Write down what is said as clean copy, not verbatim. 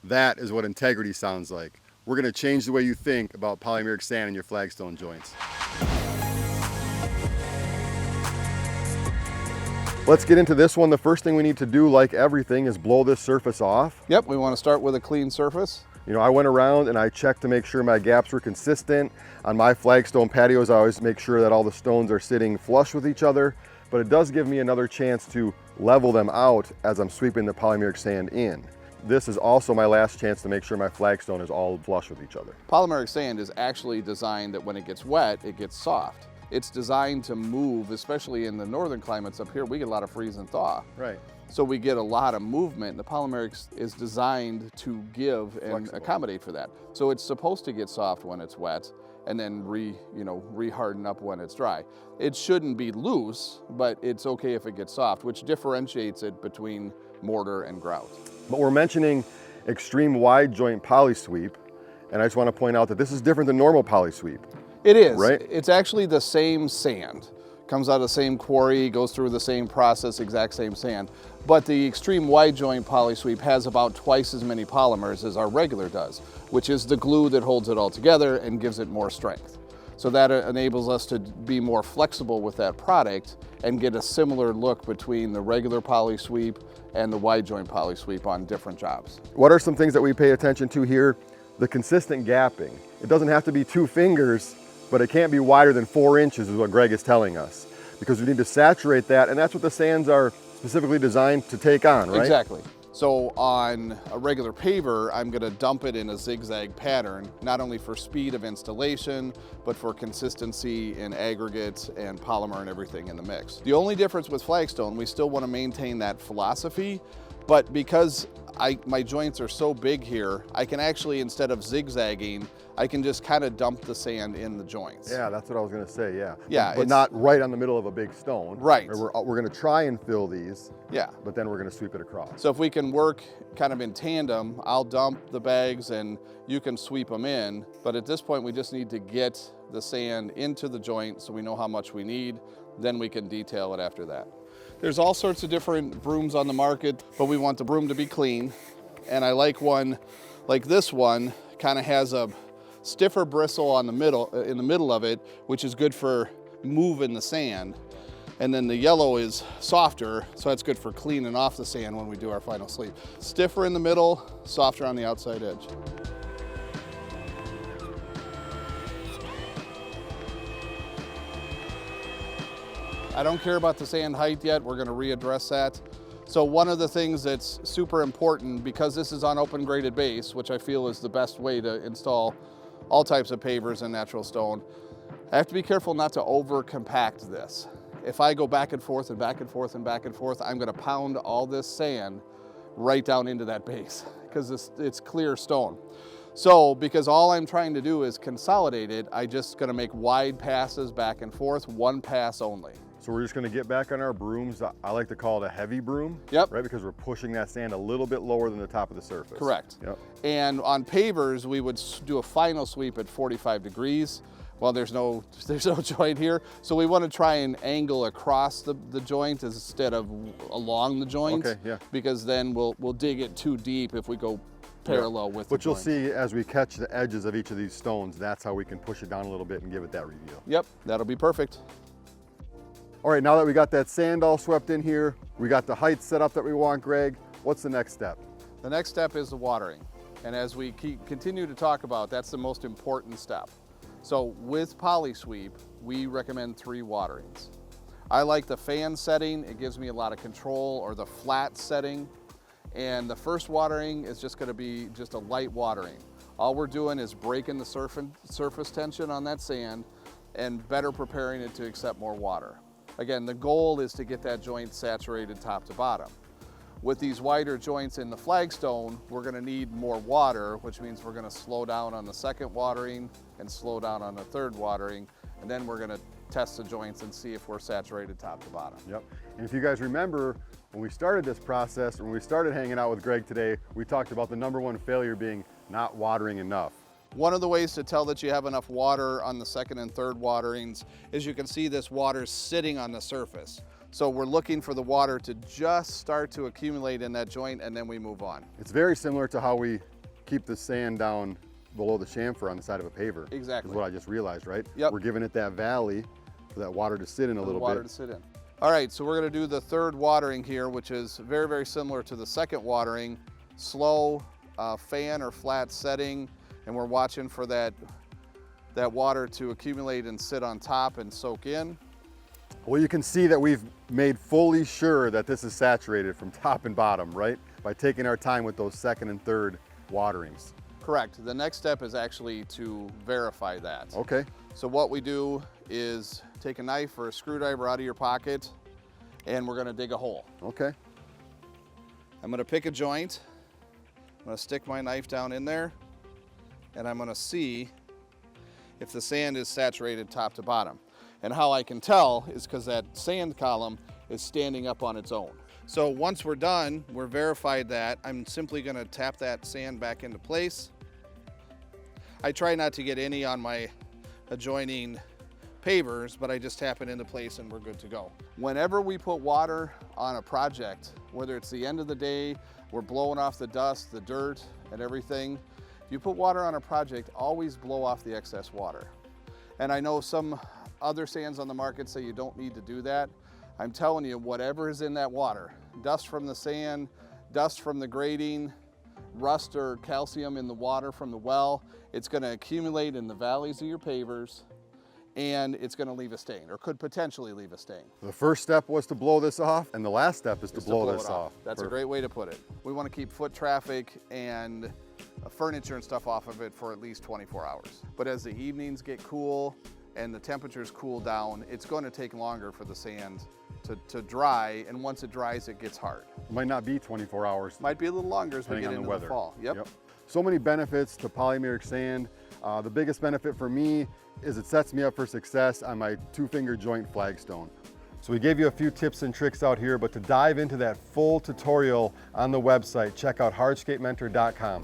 That is what integrity sounds like. We're gonna change the way you think about polymeric sand in your flagstone joints. Let's get into this one. The first thing we need to do, like everything, is blow this surface off. Yep, we want to start with a clean surface. You know, I went around and I checked to make sure my gaps were consistent. On my flagstone patios, I always make sure that all the stones are sitting flush with each other, but it does give me another chance to level them out as I'm sweeping the polymeric sand in. This is also my last chance to make sure my flagstone is all flush with each other. Polymeric sand is actually designed that when it gets wet, it gets soft. It's designed to move, especially in the northern climates up here, we get a lot of freeze and thaw. Right. So we get a lot of movement. The polymeric is designed to give and Flexible. accommodate for that. So it's supposed to get soft when it's wet and then re-harden up when it's dry. It shouldn't be loose, but it's okay if it gets soft, which differentiates it between mortar and grout. But we're mentioning extreme wide joint PolySweep, and I just want to point out that this is different than normal PolySweep. It is. Right? It's actually the same sand. Comes out of the same quarry, goes through the same process, exact same sand. But the extreme wide joint PolySweep has about twice as many polymers as our regular does, which is the glue that holds it all together and gives it more strength. So that enables us to be more flexible with that product and get a similar look between the regular PolySweep and the wide joint PolySweep on different jobs. What are some things that we pay attention to here? The consistent gapping. It doesn't have to be 2 fingers, but it can't be wider than 4 inches is what Greg is telling us, because we need to saturate that, and that's what the sands are specifically designed to take on, right? Exactly. So on a regular paver, I'm gonna dump it in a zigzag pattern, not only for speed of installation, but for consistency in aggregates and polymer and everything in the mix. The only difference with Flagstone, we still wanna maintain that philosophy, but because my joints are so big here, I can actually, instead of zigzagging, I can just kind of dump the sand in the joints. Yeah, that's what I was gonna say, yeah. Yeah, But not right on the middle of a big stone. Right. We're gonna try and fill these, Yeah. but then we're gonna sweep it across. So if we can work kind of in tandem, I'll dump the bags and you can sweep them in. But at this point, we just need to get the sand into the joint so we know how much we need. Then we can detail it after that. There's all sorts of different brooms on the market, but we want the broom to be clean. And I like one, like this one, kind of has a stiffer bristle on the middle, in the middle of it, which is good for moving the sand. And then the yellow is softer, so that's good for cleaning off the sand when we do our final sweep. Stiffer in the middle, softer on the outside edge. I don't care about the sand height yet. We're gonna readdress that. So one of the things that's super important, because this is on open graded base, which I feel is the best way to install all types of pavers and natural stone, I have to be careful not to over compact this. If I go back and forth and back and forth and back and forth, I'm gonna pound all this sand right down into that base because it's clear stone. So because all I'm trying to do is consolidate it, I just gonna make wide passes back and forth, one pass only. So we're just gonna get back on our brooms. I like to call it a heavy broom. Yep. Right, because we're pushing that sand a little bit lower than the top of the surface. Correct. Yep. And on pavers, we would do a final sweep at 45 degrees. Well, there's no joint here. So we want to try and angle across the joint instead of along the joint. Okay, yeah. Because then we'll dig it too deep if we go parallel with the But you'll joint. see as we catch the edges of each of these stones, that's how we can push it down a little bit and give it that reveal. Yep, that'll be perfect. All right, now that we got that sand all swept in here, we got the height set up that we want, Greg, what's the next step? The next step is the watering. And as we continue to talk about, that's the most important step. So with PolySweep, we recommend 3 waterings. I like the fan setting. It gives me a lot of control, or the flat setting. And the first watering is just gonna be just a light watering. All we're doing is breaking the surface tension on that sand and better preparing it to accept more water. Again, the goal is to get that joint saturated top to bottom. With these wider joints in the flagstone, we're gonna need more water, which means we're gonna slow down on the second watering and slow down on the third watering, and then we're gonna test the joints and see if we're saturated top to bottom. Yep. And if you guys remember, when we started this process, when we started hanging out with Greg today, we talked about the #1 failure being not watering enough. One of the ways to tell that you have enough water on the second and third waterings is you can see this water sitting on the surface. So we're looking for the water to just start to accumulate in that joint, and then we move on. It's very similar to how we keep the sand down below the chamfer on the side of a paver. Exactly. Is what I just realized, right? Yep. We're giving it that valley for that water to sit in a little water bit. to sit in. All right, so we're gonna do the third watering here, which is very, very similar to the second watering. Slow, fan or flat setting, and we're watching for that water to accumulate and sit on top and soak in. Well, you can see that we've made fully sure that this is saturated from top and bottom, right? By taking our time with those second and third waterings. Correct. The next step is actually to verify that. Okay. So what we do is take a knife or a screwdriver out of your pocket, and we're gonna dig a hole. Okay. I'm gonna pick a joint. I'm gonna stick my knife down in there, and I'm gonna see if the sand is saturated top to bottom. And how I can tell is because that sand column is standing up on its own. So once we're done, we're verified that, I'm simply gonna tap that sand back into place. I try not to get any on my adjoining pavers, but I just tap it into place and we're good to go. Whenever we put water on a project, whether it's the end of the day, we're blowing off the dust, the dirt, and everything, if you put water on a project, always blow off the excess water. And I know some other sands on the market say you don't need to do that. I'm telling you, whatever is in that water, dust from the sand, dust from the grading, rust or calcium in the water from the well, it's gonna accumulate in the valleys of your pavers, and it's gonna leave a stain, or could potentially leave a stain. The first step was to blow this off, and the last step is to blow this off. That's a great way to put it. We wanna keep foot traffic and furniture and stuff off of it for at least 24 hours. But as the evenings get cool and the temperatures cool down, it's gonna take longer for the sand to dry, and once it dries, it gets hard. It might not be 24 hours. Might be a little longer as we depending get on into the weather. the fall. Yep. So many benefits to polymeric sand. The biggest benefit for me is it sets me up for success on my 2-finger joint flagstone. So we gave you a few tips and tricks out here, but to dive into that full tutorial on the website, check out hardscapementor.com.